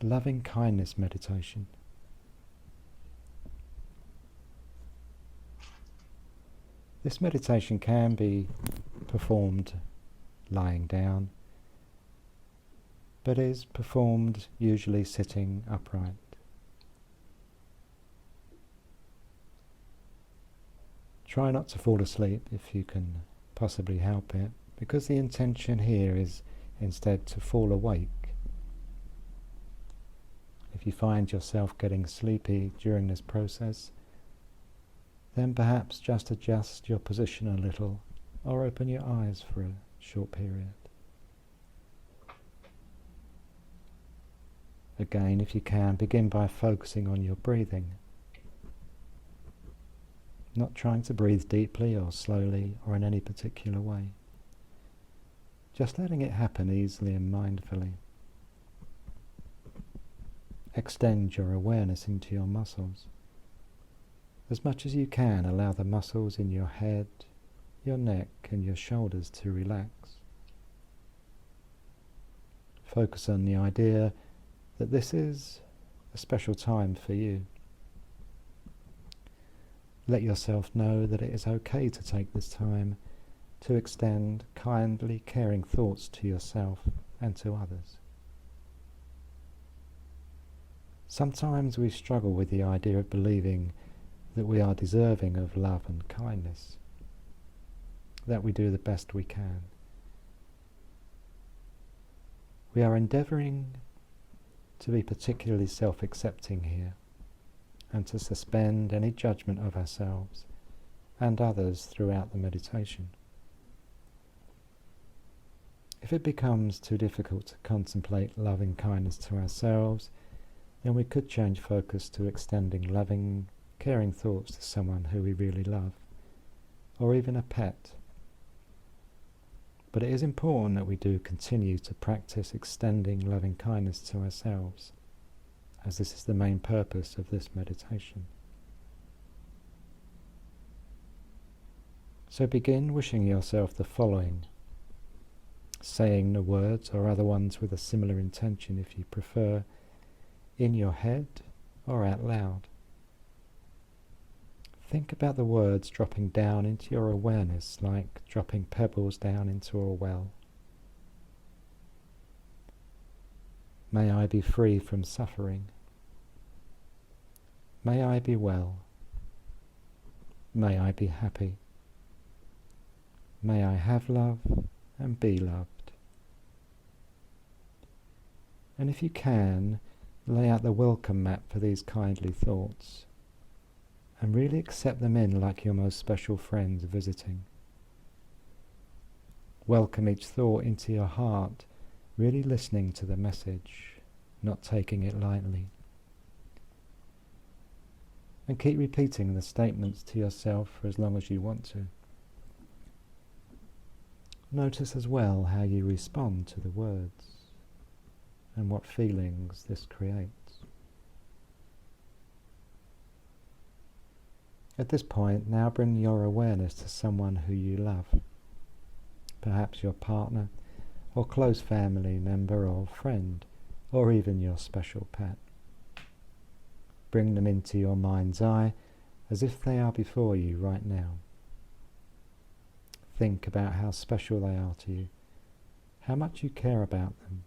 loving kindness meditation. This meditation can be performed lying down, but is performed usually sitting upright. Try not to fall asleep if you can possibly help it, because the intention here is instead to fall awake. If you find yourself getting sleepy during this process, then perhaps just adjust your position a little or open your eyes for a short period. Again, if you can, begin by focusing on your breathing. Not trying to breathe deeply or slowly or in any particular way. Just letting it happen easily and mindfully. Extend your awareness into your muscles. As much as you can, allow the muscles in your head, your neck and your shoulders to relax. Focus on the idea that this is a special time for you. Let yourself know that it is okay to take this time to extend kindly, caring thoughts to yourself and to others. Sometimes we struggle with the idea of believing that we are deserving of love and kindness, that we do the best we can. We are endeavouring to be particularly self-accepting here, and to suspend any judgment of ourselves and others throughout the meditation. If it becomes too difficult to contemplate loving kindness to ourselves, then we could change focus to extending loving, caring thoughts to someone who we really love, or even a pet. But it is important that we do continue to practice extending loving kindness to ourselves, as this is the main purpose of this meditation. So begin wishing yourself the following, saying the words or other ones with a similar intention if you prefer, in your head or out loud. Think about the words dropping down into your awareness like dropping pebbles down into a well. May I be free from suffering. May I be well. May I be happy. May I have love and be loved. And if you can, lay out the welcome mat for these kindly thoughts and really accept them in like your most special friends visiting. Welcome each thought into your heart, really listening to the message, not taking it lightly. And keep repeating the statements to yourself for as long as you want to. Notice as well how you respond to the words and what feelings this creates. At this point, now bring your awareness to someone who you love, perhaps your partner or close family member or friend, or even your special pet. Bring them into your mind's eye as if they are before you right now. Think about how special they are to you, how much you care about them,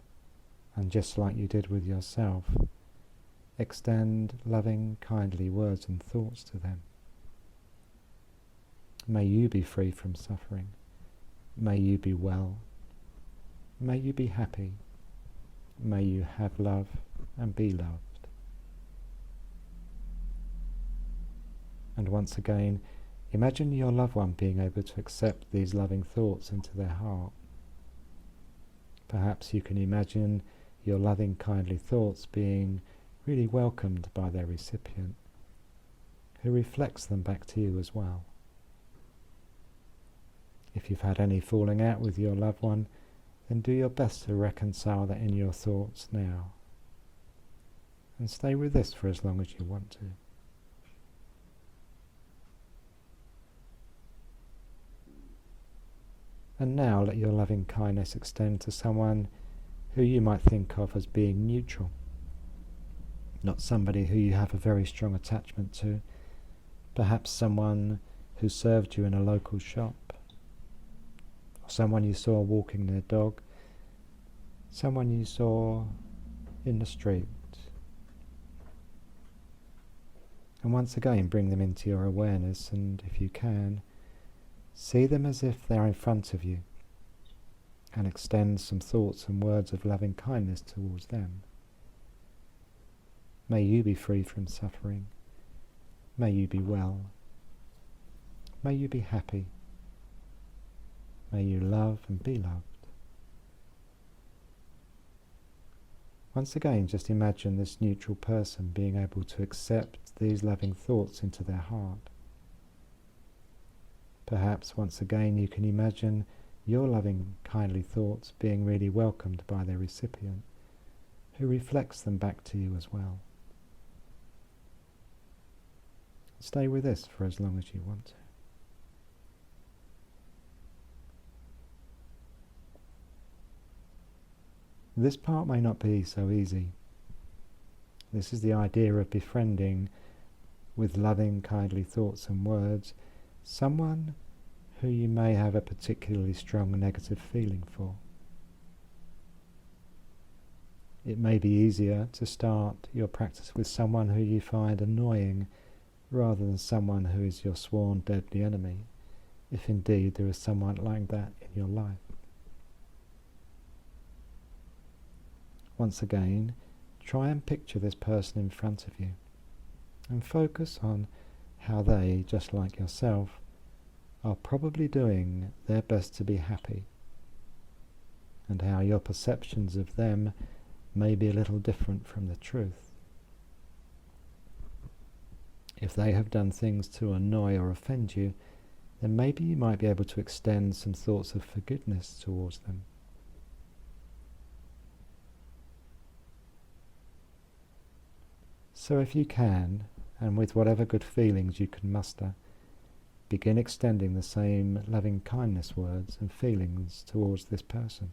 and just like you did with yourself, extend loving, kindly words and thoughts to them. May you be free from suffering. May you be well. May you be happy. May you have love and be loved. And once again, imagine your loved one being able to accept these loving thoughts into their heart. Perhaps you can imagine your loving, kindly thoughts being really welcomed by their recipient, who reflects them back to you as well. If you've had any falling out with your loved one, then do your best to reconcile that in your thoughts now. And stay with this for as long as you want to. And now let your loving kindness extend to someone who you might think of as being neutral, not somebody who you have a very strong attachment to, perhaps someone who served you in a local shop, or someone you saw walking their dog, someone you saw in the street. And once again, bring them into your awareness, and if you can, see them as if they're in front of you, and extend some thoughts and words of loving kindness towards them. May you be free from suffering. May you be well. May you be happy. May you love and be loved. Once again, just imagine this neutral person being able to accept these loving thoughts into their heart. Perhaps once again you can imagine your loving, kindly thoughts being really welcomed by their recipient, who reflects them back to you as well. Stay with this for as long as you want to. This part may not be so easy. This is the idea of befriending with loving, kindly thoughts and words someone who you may have a particularly strong negative feeling for. It may be easier to start your practice with someone who you find annoying rather than someone who is your sworn deadly enemy, if indeed there is someone like that in your life. Once again, try and picture this person in front of you and focus on how they, just like yourself, are probably doing their best to be happy, and how your perceptions of them may be a little different from the truth. If they have done things to annoy or offend you, then maybe you might be able to extend some thoughts of forgiveness towards them. So if you can, and with whatever good feelings you can muster, begin extending the same loving kindness words and feelings towards this person.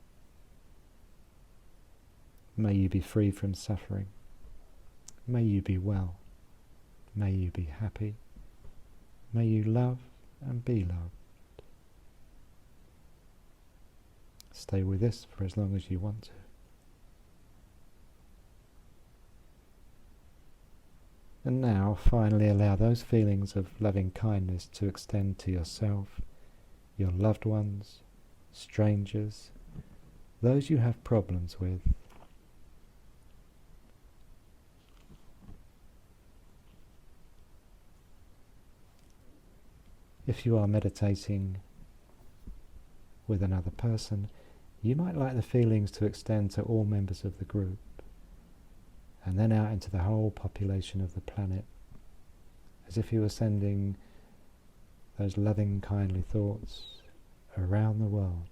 May you be free from suffering. May you be well. May you be happy. May you love and be loved. Stay with this for as long as you want to. And now, finally, allow those feelings of loving kindness to extend to yourself, your loved ones, strangers, those you have problems with. If you are meditating with another person, you might like the feelings to extend to all members of the group, and then out into the whole population of the planet, as if you were sending those loving, kindly thoughts around the world.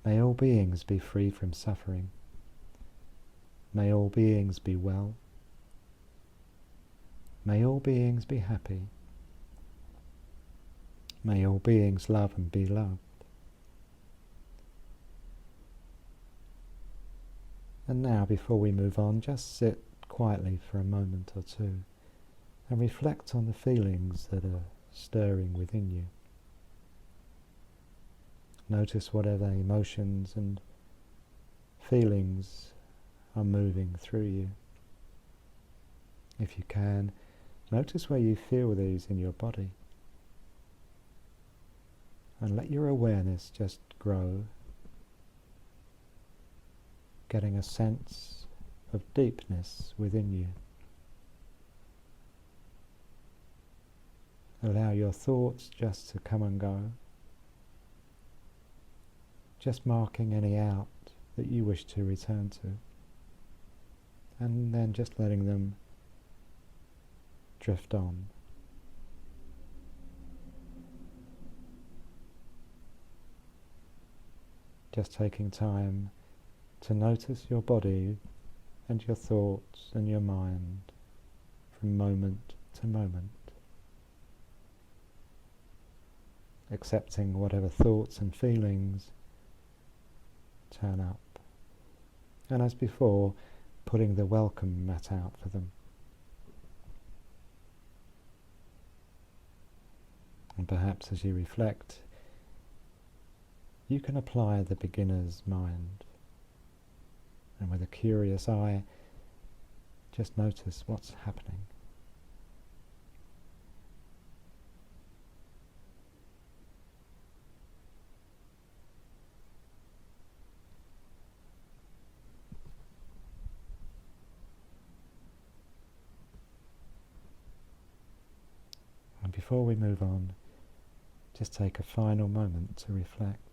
May all beings be free from suffering. May all beings be well. May all beings be happy. May all beings love and be loved. And now, before we move on, just sit quietly for a moment or two and reflect on the feelings that are stirring within you. Notice whatever emotions and feelings are moving through you. If you can, notice where you feel these in your body, and let your awareness just grow, getting a sense of deepness within you. Allow your thoughts just to come and go, just marking any out that you wish to return to, and then just letting them drift on. Just taking time to notice your body and your thoughts and your mind from moment to moment, accepting whatever thoughts and feelings turn up, And as before, putting the welcome mat out for them. And perhaps as you reflect, you can apply the beginner's mind. And with a curious eye, just notice what's happening. And before we move on, just take a final moment to reflect.